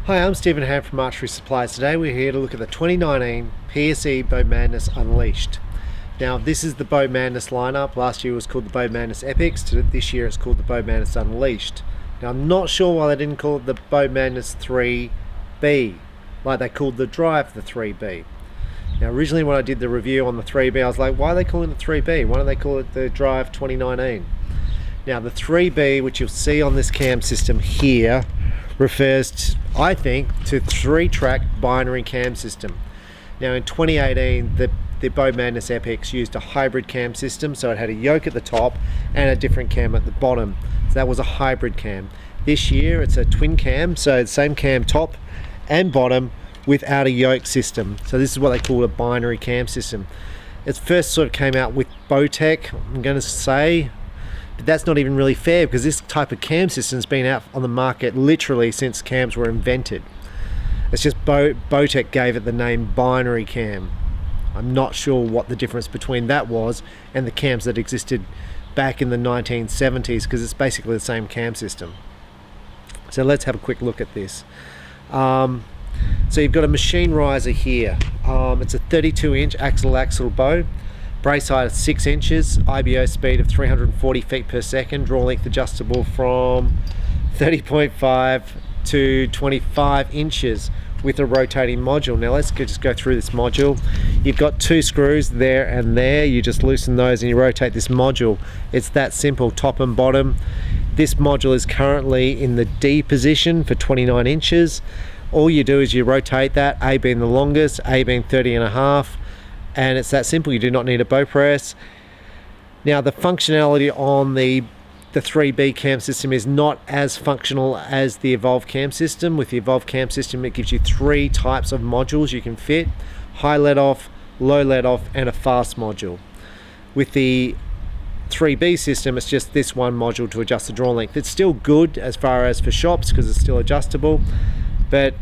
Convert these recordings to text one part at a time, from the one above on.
Hi, I'm Stephen Ham from Archery Supplies. Today we're here to look at the 2019 PSE Bowmadness Unleashed. Now this is the Bowmadness lineup. Last year it was called the Bowmadness Epics. This year it's called the Bowmadness Unleashed. Now I'm not sure why they didn't call it the Bowmadness 3B, like they called the Drive the 3B. Now originally when I did the review on the 3B, I was like, why are they calling it 3B? Why don't they call it the Drive 2019? Now the 3B, which you'll see on this cam system here, refers, I think, to 3-track binary cam system. Now in 2018, the Bowmadness Epics used a hybrid cam system, so it had a yoke at the top and a different cam at the bottom. So that was a hybrid cam. This year it's a twin cam, so the same cam top and bottom without a yoke system. So this is what they call a binary cam system. It first sort of came out with Bowtech, I'm going to say, but that's not even really fair because this type of cam system has been out on the market literally since cams were invented. It's just Bowtech gave it the name binary cam. I'm not sure what the difference between that was and the cams that existed back in the 1970s, because it's basically the same cam system. So let's have a quick look at this. So you've got a machine riser here. It's a 32-inch axle bow. Brace height of 6 inches, IBO speed of 340 feet per second, draw length adjustable from 30.5 to 25 inches with a rotating module. Now let's just go through this module. You've got 2 screws there and there. You just loosen those and you rotate this module. It's that simple, top and bottom. This module is currently in the D position for 29 inches. All you do is you rotate that, A being the longest, A being 30.5. And it's that simple. You do not need a bow press. Now the functionality on the 3B cam system is not as functional as the Evolve cam system. With the Evolve cam system, it gives you 3 types of modules you can fit: high let off, low let off, and a fast module. With the 3B system, it's just this one module to adjust the draw length. It's still good as far as for shops because it's still adjustable, but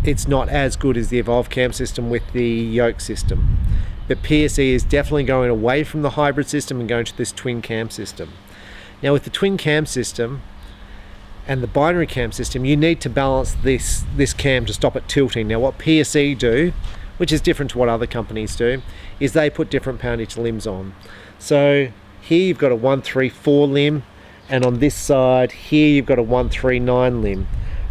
it's not as good as the Evolve cam system with the yoke system. But PSE is definitely going away from the hybrid system and going to this twin cam system. Now with the twin cam system and the binary cam system, you need to balance this cam to stop it tilting. Now what PSE do, which is different to what other companies do, is they put different poundage limbs on. So here you've got a 134 limb, and on this side here you've got a 139 limb.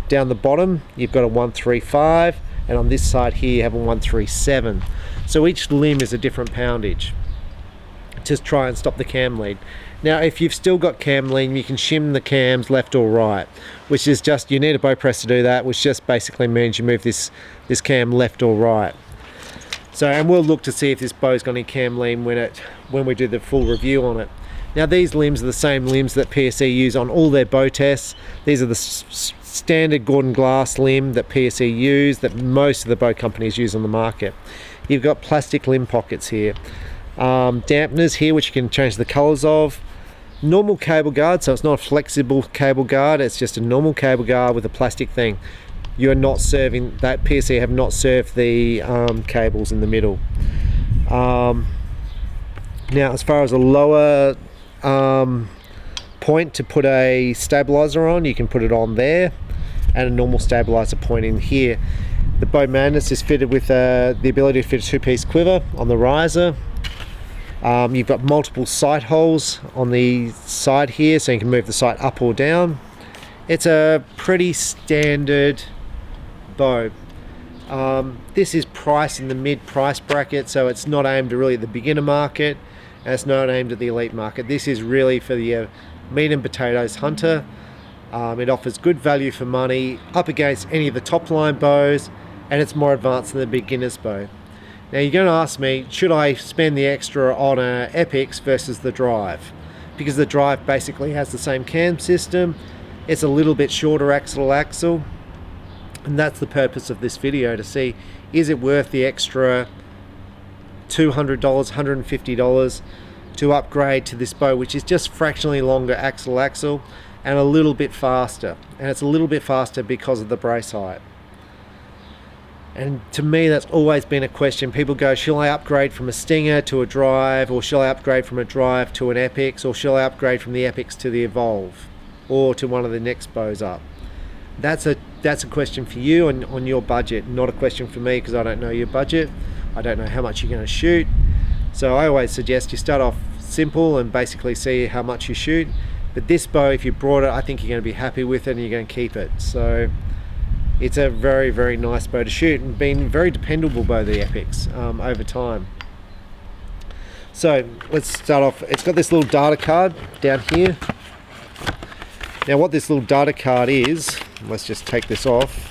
Down the bottom you've got a 135, and on this side here you have a 137. So each limb is a different poundage to try and stop the cam lead. Now if you've still got cam lead, you can shim the cams left or right, which is just, you need a bow press to do that, which just basically means you move this cam left or right. So, and we'll look to see if this bow's got any cam lean when we do the full review on it. Now these limbs are the same limbs that PSE use on all their bow tests. These are the standard Gordon glass limb that PSE use, that most of the bow companies use on the market. You've got plastic limb pockets here, dampeners here which you can change the colors of, normal cable guard, so it's not a flexible cable guard, it's just a normal cable guard with a plastic thing. You are not serving that. PSE have not served the cables in the middle. Now as far as a lower point to put a stabilizer on, you can put it on there, and a normal stabilizer point in here. The Bowmadness is fitted with the ability to fit a 2-piece quiver on the riser. You've got multiple sight holes on the side here, so you can move the sight up or down. It's a pretty standard bow. This is priced in the mid-price bracket, so it's not aimed really at the beginner market, and it's not aimed at the elite market. This is really for the meat and potatoes hunter. It offers good value for money up against any of the top line bows, and it's more advanced than the beginner's bow. Now you're going to ask me, should I spend the extra on a Epics versus the Drive? Because the Drive basically has the same cam system, it's a little bit shorter axle, and that's the purpose of this video, to see, is it worth the extra $200, $150 to upgrade to this bow, which is just fractionally longer axle and a little bit faster. And it's a little bit faster because of the brace height. And to me, that's always been a question. People go, shall I upgrade from a Stinger to a Drive, or shall I upgrade from a Drive to an Epix, or shall I upgrade from the Epix to the Evolve, or to one of the next bows up? That's that's a question for you on your budget, not a question for me, because I don't know your budget. I don't know how much you're going to shoot. So I always suggest you start off simple and basically see how much you shoot. But this bow, if you brought it, I think you're going to be happy with it and you're going to keep it. So it's a very, very nice bow to shoot, and been very dependable bow, the Epics, over time. So let's start off. It's got this little data card down here. Now what this little data card is, let's just take this off.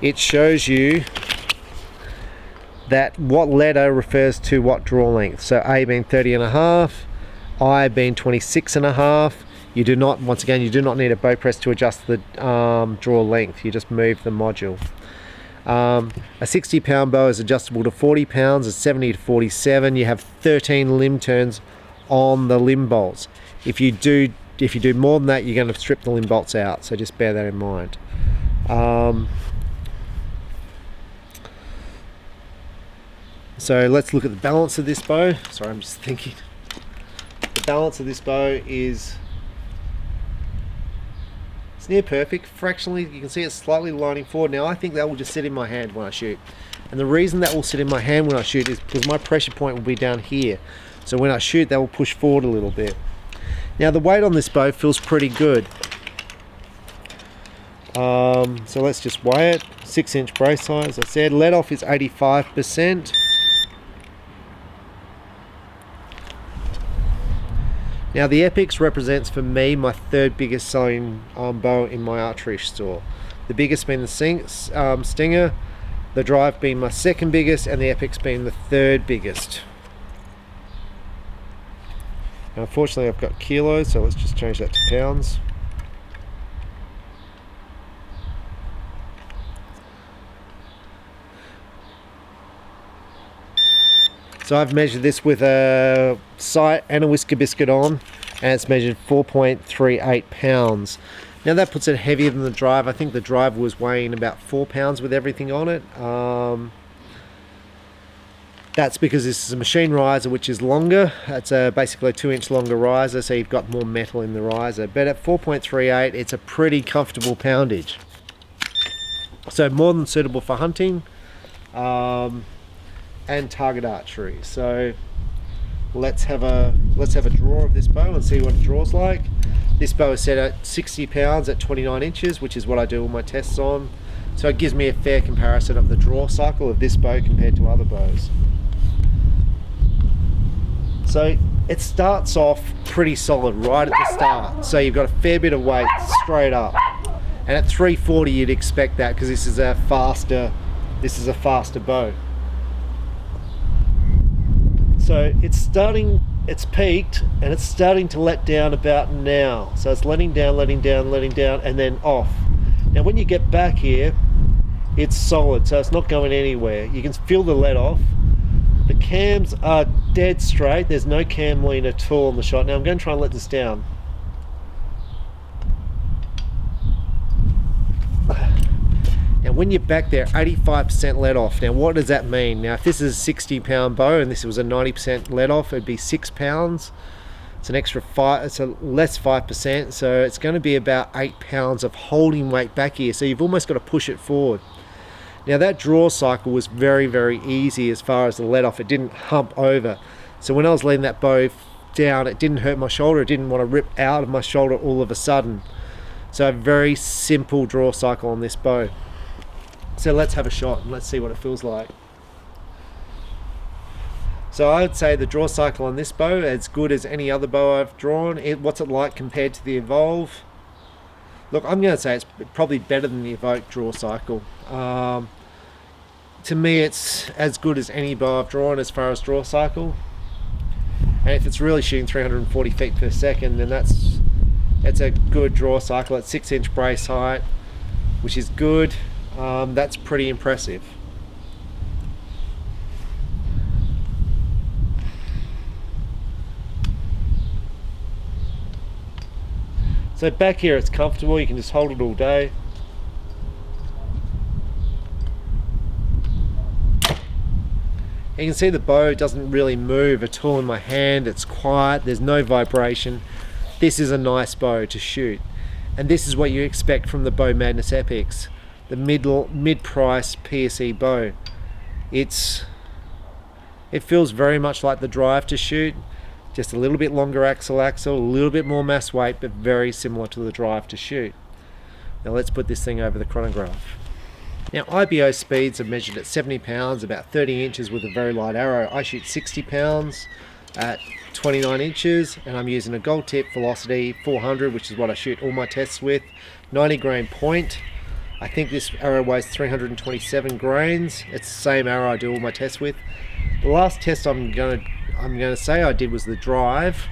It shows you that what letter refers to what draw length. So A being 30.5, I being 26.5. You do not, once again, you do not need a bow press to adjust the draw length. You just move the module. A 60 pound bow is adjustable to 40 pounds, a 70 to 47. You have 13 limb turns on the limb bolts. If you do more than that, you're going to strip the limb bolts out, so just bear that in mind. So let's look at the balance of this bow. Sorry, I'm just thinking. The balance of this bow is, it's near perfect. Fractionally, you can see it's slightly lining forward. Now I think that will just sit in my hand when I shoot. And the reason that will sit in my hand when I shoot is because my pressure point will be down here. So when I shoot, that will push forward a little bit. Now the weight on this bow feels pretty good. So let's just weigh it. 6-inch brace height, as I said. Let off is 85%. Now the Epics represents for me my third biggest selling bow in my archery store. The biggest being the Stinger, the Drive being my second biggest, and the Epics being the third biggest. Now, unfortunately I've got kilos, so let's just change that to pounds. So I've measured this with a sight and a whisker biscuit on, and it's measured 4.38 pounds. Now that puts it heavier than the Drive. I think the Drive was weighing about 4 pounds with everything on it. That's because this is a machine riser, which is longer. It's basically a 2-inch longer riser, so you've got more metal in the riser. But at 4.38, it's a pretty comfortable poundage. So more than suitable for hunting and target archery. So let's have a draw of this bow and see what it draws like. This bow is set at 60 pounds at 29 inches, which is what I do all my tests on. So it gives me a fair comparison of the draw cycle of this bow compared to other bows. So it starts off pretty solid right at the start. So you've got a fair bit of weight straight up. And at 340 you'd expect that, because this is a faster bow. So it's peaked and it's starting to let down about now. So it's letting down, and then off. Now when you get back here, it's solid, so it's not going anywhere. You can feel the let off. The cams are dead straight. There's no cam lean at all on the shot. Now I'm going to try and let this down. Now when you're back there, 85% let off. Now what does that mean? Now if this is a 60 pound bow and this was a 90% let off, it'd be 6 pounds. It's an extra 5, it's a less 5%, so it's going to be about 8 pounds of holding weight back here. So you've almost got to push it forward. Now that draw cycle was very, very easy as far as the let off. It didn't hump over. So when I was letting that bow down, it didn't hurt my shoulder. It didn't want to rip out of my shoulder all of a sudden. So a very simple draw cycle on this bow. So let's have a shot and let's see what it feels like. So I would say the draw cycle on this bow, as good as any other bow I've drawn. What's it like compared to the Evolve? Look, I'm going to say it's probably better than the Evoke draw cycle. To me, it's as good as any bow I've drawn as far as draw cycle. And if it's really shooting 340 feet per second, then that's a good draw cycle at 6-inch brace height, which is good. That's pretty impressive. So back here it's comfortable, you can just hold it all day. You can see the bow doesn't really move at all in my hand. It's quiet, there's no vibration. This is a nice bow to shoot. And this is what you expect from the Bowmadness Epics, the mid-price PSE bow. It feels very much like the Drive to shoot, just a little bit longer axle, a little bit more mass weight, but very similar to the Drive to shoot. Now let's put this thing over the chronograph. Now IBO speeds are measured at 70 pounds, about 30 inches with a very light arrow. I shoot 60 pounds at 29 inches, and I'm using a gold tip velocity 400, which is what I shoot all my tests with. 90 grain point. I think this arrow weighs 327 grains. It's the same arrow I do all my tests with. The last test I'm gonna say I did was the Drive,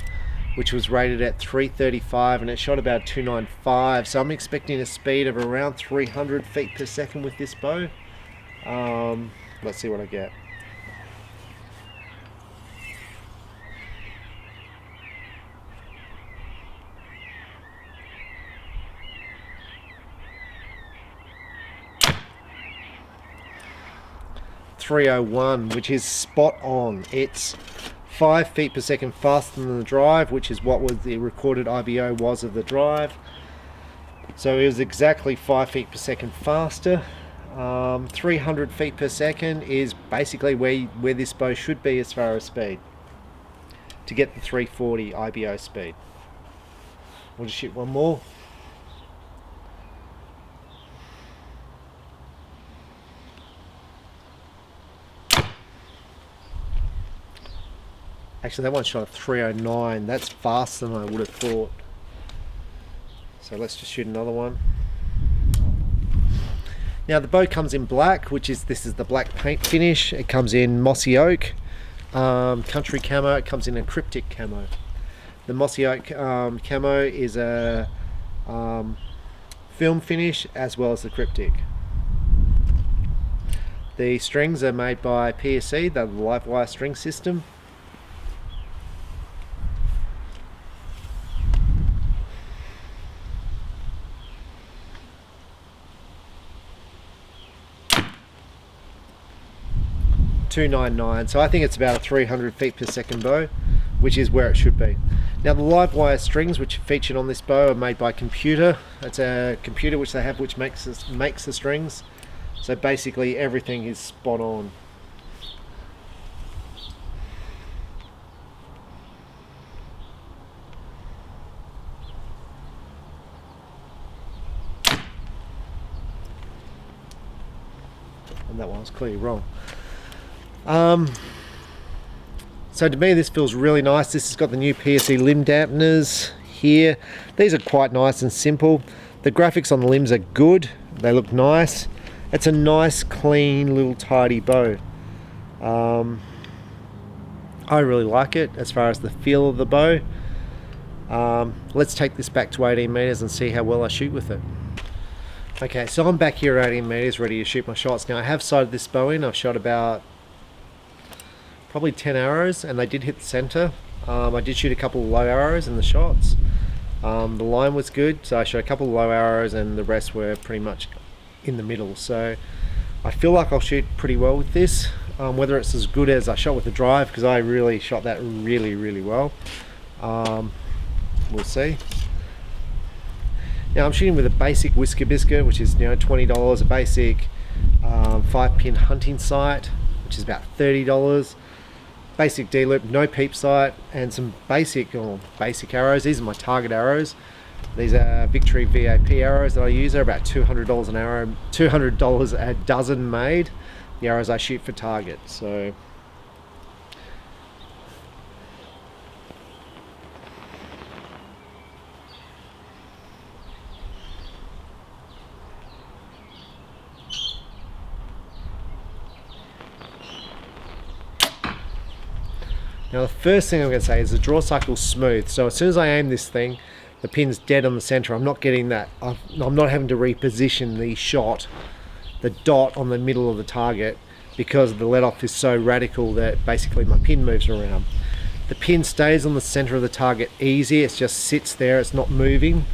which was rated at 335, and it shot about 295. So I'm expecting a speed of around 300 feet per second with this bow. Let's see what I get. .301, which is spot on. It's 5 feet per second faster than the Drive, which is what was the recorded IBO was of the Drive. So it was exactly 5 feet per second faster. 300 feet per second is basically where this bow should be as far as speed to get the 340 IBO speed. We'll just shoot one more. Actually, that one shot at 309. That's faster than I would have thought. So let's just shoot another one. Now the bow comes in black, this is the black paint finish. It comes in mossy oak, country camo. It comes in a cryptic camo. The mossy oak camo is a film finish as well as the cryptic. The strings are made by PSE, the live wire string system. .299, so I think it's about a 300 feet per second bow, which is where it should be. Now the live wire strings which are featured on this bow are made by Computer. It's a computer which they have which makes the strings. So basically everything is spot on. And that one was clearly wrong. So to me this feels really nice. This has got the new PSE limb dampeners here. These are quite nice and simple. The graphics on the limbs are good. They look nice. It's a nice, clean, little tidy bow. I really like it as far as the feel of the bow. Let's take this back to 18 meters and see how well I shoot with it. Okay, so I'm back here at 18 meters ready to shoot my shots. Now I have sighted this bow in. I've shot about probably 10 arrows and they did hit the center. I did shoot a couple of low arrows in the shots. The line was good, so I shot a couple of low arrows and the rest were pretty much in the middle. So I feel like I'll shoot pretty well with this. Whether it's as good as I shot with the Drive, because I really shot that really well. We'll see. Now I'm shooting with a basic Whisker Biscuit, which is $20, a basic 5-pin hunting sight, which is about $30. Basic D-loop, no peep sight, and some basic arrows. These are my target arrows. These are Victory VAP arrows that I use. They're about $200 an arrow, $200 a dozen made. The arrows I shoot for target. So now the first thing I'm going to say is the draw cycle is smooth. So as soon as I aim this thing, the pin's dead on the center. I'm not getting that. I'm not having to reposition the shot, the dot on the middle of the target, because the let off is so radical that basically my pin moves around. The pin stays on the center of the target easy. It just sits there. It's not moving.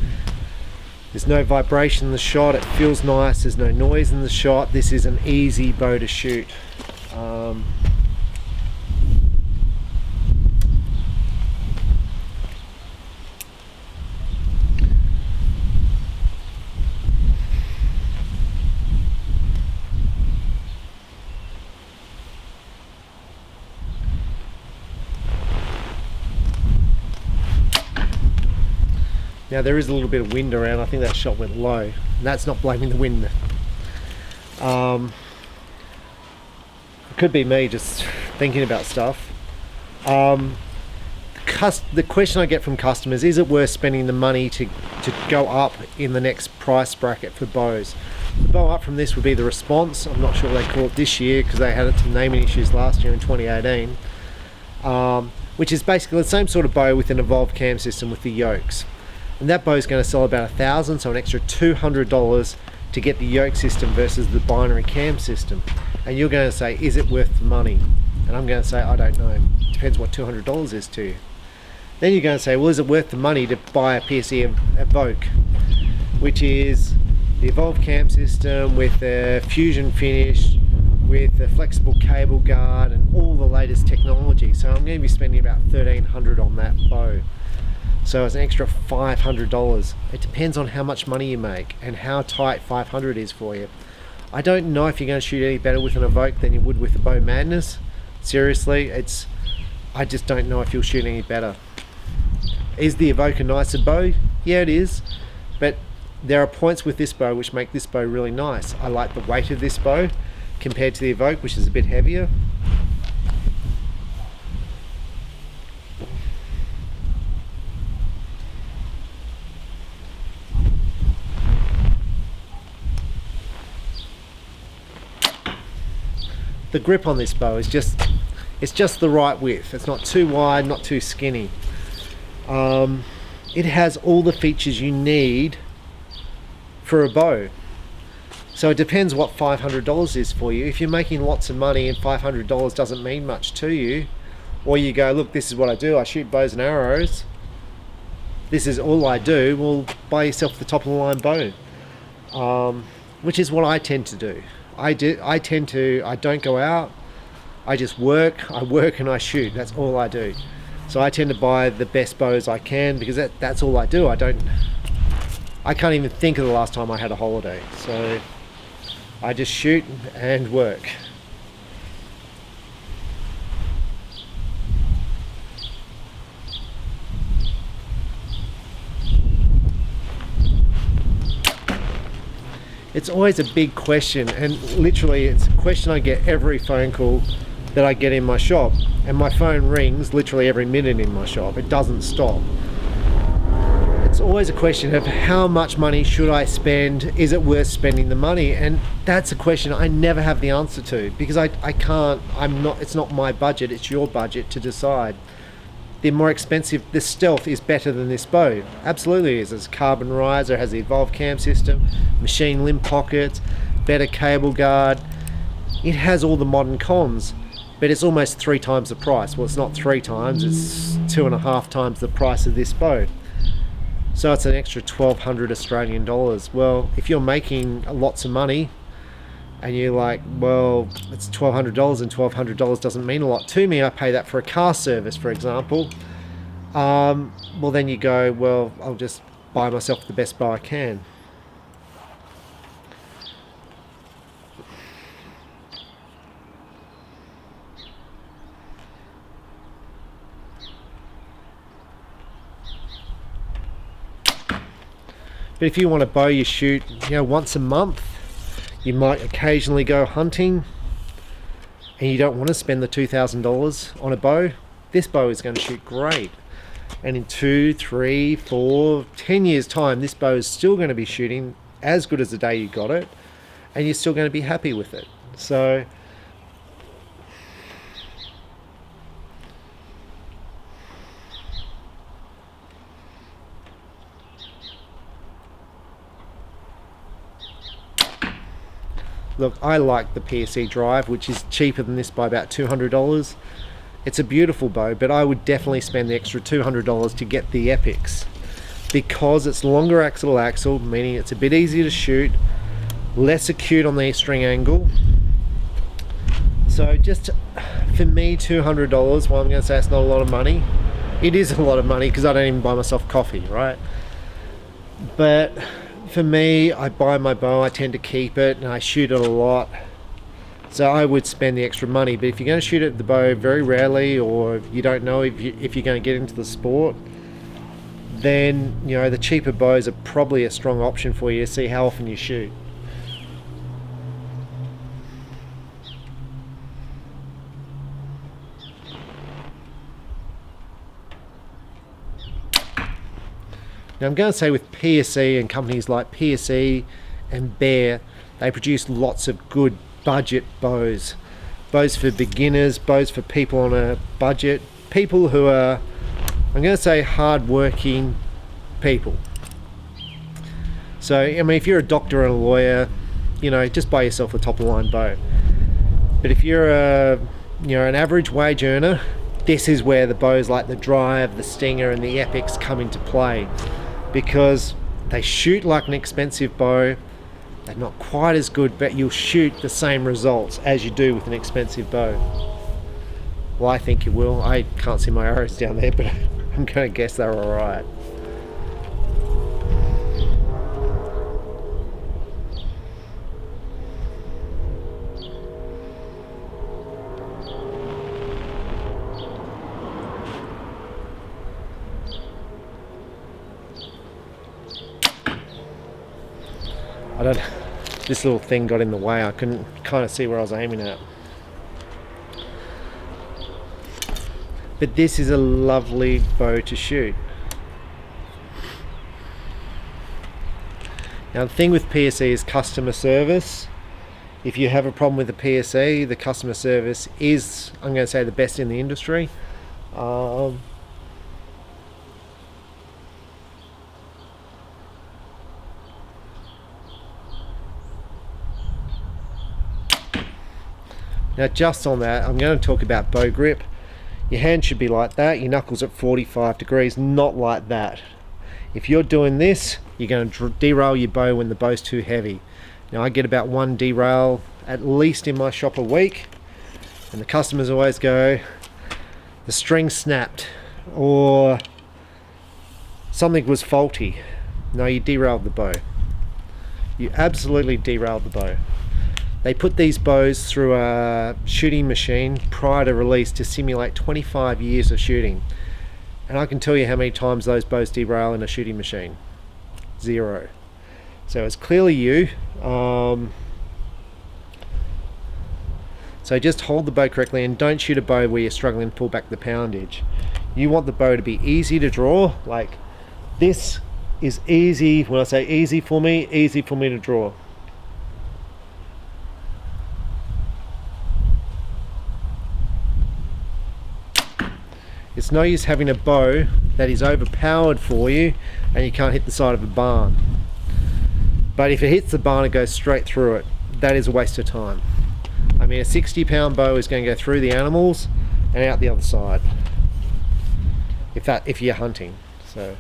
There's no vibration in the shot. It feels nice. There's no noise in the shot. This is an easy bow to shoot. Now there is a little bit of wind around. I think that shot went low, and that's not blaming the wind. It could be me just thinking about stuff. The question I get from customers, is it worth spending the money to go up in the next price bracket for bows? The bow up from this would be the Response. I'm not sure what they call it this year because they had some naming issues last year in 2018, which is basically the same sort of bow with an evolved cam system with the yokes. And that bow is going to sell about $1,000, so an extra $200 to get the yoke system versus the binary cam system. And you're going to say, is it worth the money? And I'm going to say, I don't know. Depends what $200 is to you. Then you're going to say, well, is it worth the money to buy a PSE Evoke, which is the evolved cam system with a fusion finish, with a flexible cable guard and all the latest technology. So I'm going to be spending about $1,300 on that bow. So it's an extra $500. It depends on how much money you make and how tight 500 is for you. I don't know if you're going to shoot any better with an Evoke than you would with the Bowmadness. Seriously, I just don't know if you'll shoot any better. Is the Evoke a nicer bow? Yeah, it is. But there are points with this bow which make this bow really nice. I like the weight of this bow compared to the Evoke, which is a bit heavier. The grip on this bow is just the right width. It's not too wide, not too skinny. It has all the features you need for a bow. So it depends what $500 is for you. If you're making lots of money and $500 doesn't mean much to you, or you go, look, this is what I do, I shoot bows and arrows, this is all I do, well, buy yourself the top of the line bow, which is what I tend to do. I don't go out, I just work and I shoot. That's all I do. So I tend to buy the best bows I can because that's all I do. I can't even think of the last time I had a holiday. So I just shoot and work. It's always a big question, and literally it's a question I get every phone call that I get in my shop, and my phone rings literally every minute in my shop. It doesn't stop. It's always a question of how much money should I spend? Is it worth spending the money? And that's a question I never have the answer to because I can't, it's not my budget, it's your budget to decide. The more expensive, the Stealth is better than this bow. Absolutely is. It's carbon riser, has the evolved cam system, machine limb pockets, better cable guard. It has all the modern cons, but it's almost 3 times the price. Well, it's not 3 times, it's 2.5 times the price of this bow. So it's an extra 1,200 Australian dollars. Well, if you're making lots of money and you're like, well, it's $1,200 and $1,200 doesn't mean a lot to me, I pay that for a car service, for example, well then you go, well, I'll just buy myself the best bow I can. But if you want a bow you shoot, once a month, you might occasionally go hunting, and you don't want to spend the $2,000 on a bow, this bow is going to shoot great. And in 2, 3, 4, 10 years time, this bow is still going to be shooting as good as the day you got it, and you're still going to be happy with it. So look, I like the PSE Drive, which is cheaper than this by about $200. It's a beautiful bow, but I would definitely spend the extra $200 to get the Epics because it's longer axle to axle, meaning it's a bit easier to shoot, less acute on the string angle. So just for me, $200, well, I'm going to say it's not a lot of money. It is a lot of money because I don't even buy myself coffee, right? But for me, I buy my bow, I tend to keep it, and I shoot it a lot. So I would spend the extra money. But if you're going to shoot at the bow very rarely, or you don't know if you're going to get into the sport, then you know the cheaper bows are probably a strong option for you to see how often you shoot. Now I'm going to say with PSE and companies like PSE and Bear, they produce lots of good budget bows. Bows for beginners, bows for people on a budget, people who are, I'm going to say, hard-working people. So, I mean, if you're a doctor and a lawyer, you know, just buy yourself a top-of-the-line bow. But if you're an average wage earner, this is where the bows like the Drive, the Stinger, and the Epics come into play, because they shoot like an expensive bow. They're not quite as good, but you'll shoot the same results as you do with an expensive bow. Well, I think you will. I can't see my arrows down there, but I'm going to guess they're all right. This little thing got in the way. I couldn't kind of see where I was aiming at. But this is a lovely bow to shoot. Now the thing with PSE is customer service. If you have a problem with the PSE, the customer service is, I'm going to say, the best in the industry. Now just on that, I'm going to talk about bow grip. Your hand should be like that, your knuckles at 45 degrees, not like that. If you're doing this, you're going to derail your bow when the bow's too heavy. Now I get about one derail at least in my shop a week, and the customers always go, the string snapped, or something was faulty. No, you derailed the bow. You absolutely derailed the bow. They put these bows through a shooting machine prior to release to simulate 25 years of shooting. And I can tell you how many times those bows derail in a shooting machine. 0. So it's clearly you. So just hold the bow correctly and don't shoot a bow where you're struggling to pull back the poundage. You want the bow to be easy to draw. Like this is easy. When I say easy for me to draw. It's no use having a bow that is overpowered for you and you can't hit the side of a barn. But if it hits the barn, it goes straight through it. That is a waste of time. I mean, a 60-pound bow is going to go through the animals and out the other side. If you're hunting. So.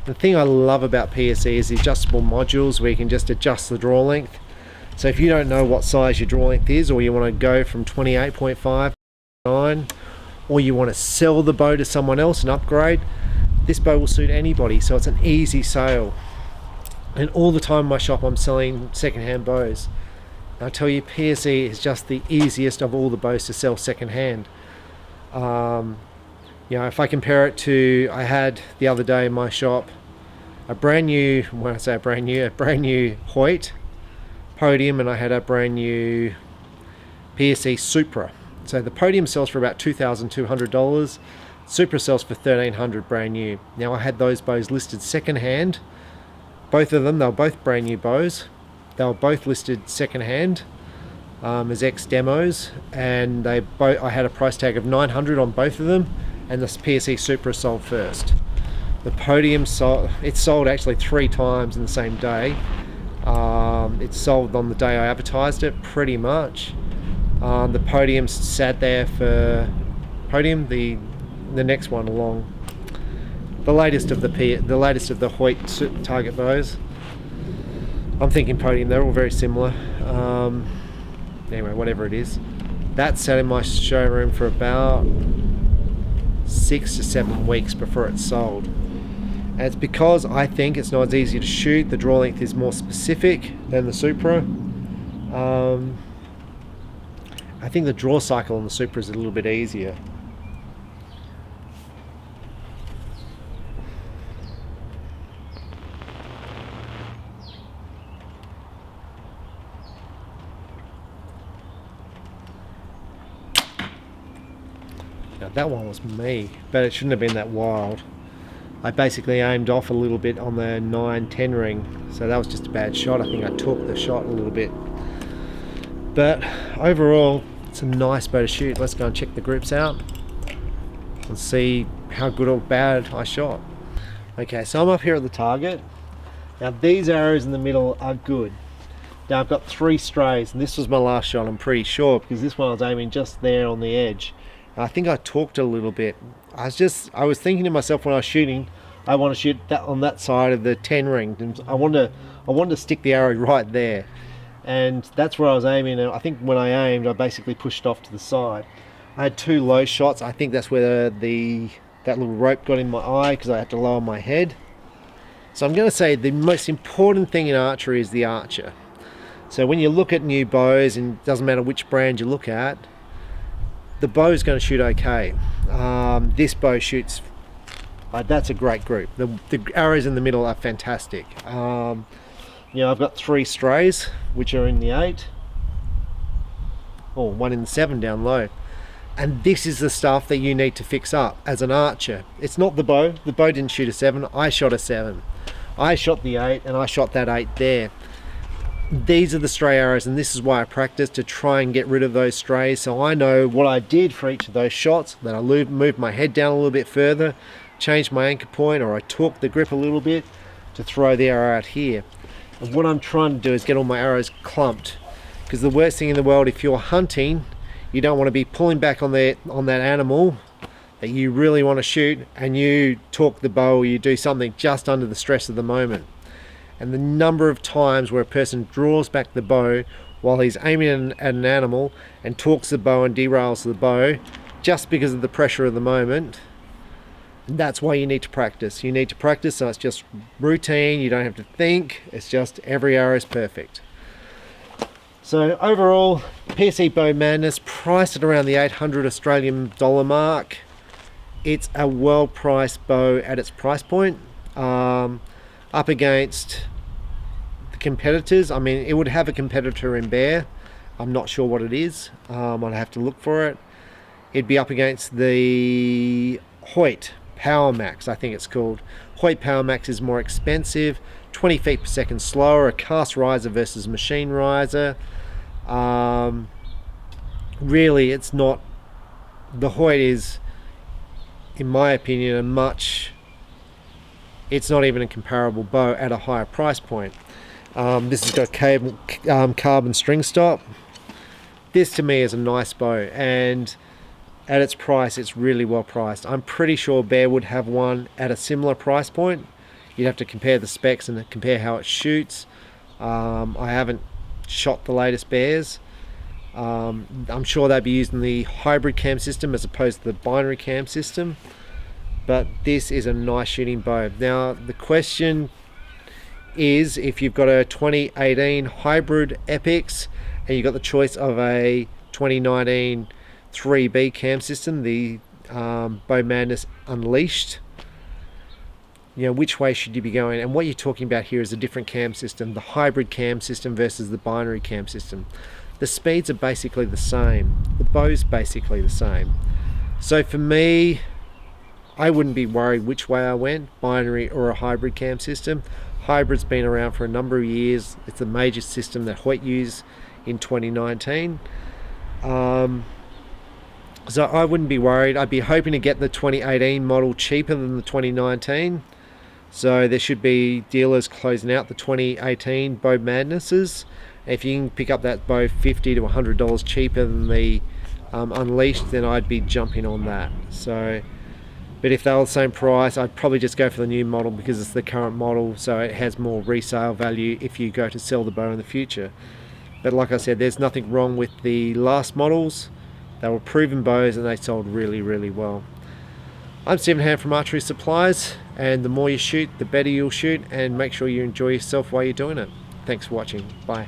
The thing I love about PSE is the adjustable modules where you can just adjust the draw length. So if you don't know what size your draw length is, or you want to go from 28.5 to 9, or you want to sell the bow to someone else and upgrade, this bow will suit anybody. So it's an easy sale. And all the time in my shop I'm selling second-hand bows. And I tell you, PSE is just the easiest of all the bows to sell second-hand. You know, if I compare it to, I had the other day in my shop a brand new, when I say a brand new Hoyt Podium, and I had a brand new PSE Supra. So the Podium sells for about $2,200. Supra sells for $1,300 brand new. Now I had those bows listed second hand. Both of them, they were both brand new bows. They were both listed second hand as ex-demos, and I had a price tag of $900 on both of them. And the PSE Supra sold first. The Podium sold actually 3 times in the same day. It sold on the day I advertised it, pretty much. The Podium sat there for Podium, the next one along, the latest of the Hoyt target bows. I'm thinking Podium. They're all very similar. Anyway, whatever it is, that sat in my showroom for about 6 to 7 weeks before it sold. And it's because I think it's not as easy to shoot. The draw length is more specific than the Supra. I think the draw cycle on the Supra is a little bit easier. Now that one was me, but it shouldn't have been that wild. I basically aimed off a little bit on the 9-10 ring, so that was just a bad shot. I think I torqued the shot a little bit. But overall, it's a nice bow to shoot. Let's go and check the grips out and see how good or bad I shot. Okay, so I'm up here at the target. Now these arrows in the middle are good. Now I've got 3 strays, and this was my last shot, I'm pretty sure, because this one I was aiming just there on the edge. I think I torqued a little bit. I was thinking to myself when I was shooting, I want to shoot that on that side of the 10 ring. And I wanted to stick the arrow right there, and that's where I was aiming. And I think when I aimed, I basically pushed off to the side. I had 2 low shots. I think that's where that little rope got in my eye because I had to lower my head. So I'm going to say the most important thing in archery is the archer. So when you look at new bows, and it doesn't matter which brand you look at, the bow is going to shoot okay. This bow shoots, that's a great group. The arrows in the middle are fantastic. You know, I've got 3 strays which are in the 8, or 1 in the 7 down low, and this is the stuff that you need to fix up as an archer. It's not the bow. The bow didn't shoot a 7. I shot a 7. I shot the 8, and I shot that 8 there. These are the stray arrows, and this is why I practice to try and get rid of those strays, so I know what I did for each of those shots. That I moved my head down a little bit further, changed my anchor point, or I torqued the grip a little bit to throw the arrow out here. And what I'm trying to do is get all my arrows clumped, because the worst thing in the world, if you're hunting, you don't want to be pulling back on that animal that you really want to shoot, and you torque the bow, or you do something just under the stress of the moment. And the number of times where a person draws back the bow while he's aiming at an animal and torques the bow and derails the bow just because of the pressure of the moment, that's why you need to practice. You need to practice, so it's just routine. You don't have to think. It's just every arrow is perfect. So overall, PSE Bowmadness, priced at around the 800 Australian dollar mark. It's a well-priced bow at its price point. Up against the competitors, I mean, it would have a competitor in Bear. I'm not sure what it is. I'd have to look for it. It'd be up against the Hoyt Power Max, I think it's called. Hoyt Power Max is more expensive, 20 feet per second slower, a cast riser versus machine riser. Really, it's not. The Hoyt is, in my opinion, it's not even a comparable bow at a higher price point. This has got carbon string stop. This to me is a nice bow, and at its price, it's really well priced. I'm pretty sure Bear would have one at a similar price point. You'd have to compare the specs and compare how it shoots. I haven't shot the latest Bears. I'm sure they'd be using the hybrid cam system as opposed to the binary cam system. But this is a nice shooting bow. Now the question is, if you've got a 2018 hybrid Epix and you've got the choice of a 2019 3B cam system, the Bowmadness Unleashed, you know, which way should you be going? And what you're talking about here is a different cam system, the hybrid cam system versus the binary cam system. The speeds are basically the same. The bow's basically the same. So for me, I wouldn't be worried which way I went, binary or a hybrid cam system. Hybrid's been around for a number of years. It's a major system that Hoyt used in 2019. So I wouldn't be worried. I'd be hoping to get the 2018 model cheaper than the 2019. So there should be dealers closing out the 2018 Bowmadnesses. If you can pick up that bow $50 to $100 cheaper than the Unleashed, then I'd be jumping on that. So, but if they were the same price, I'd probably just go for the new model because it's the current model, so it has more resale value if you go to sell the bow in the future. But like I said, there's nothing wrong with the last models. They were proven bows and they sold really, really well. I'm Stephen Hand from Archery Supplies, and the more you shoot, the better you'll shoot, and make sure you enjoy yourself while you're doing it. Thanks for watching. Bye.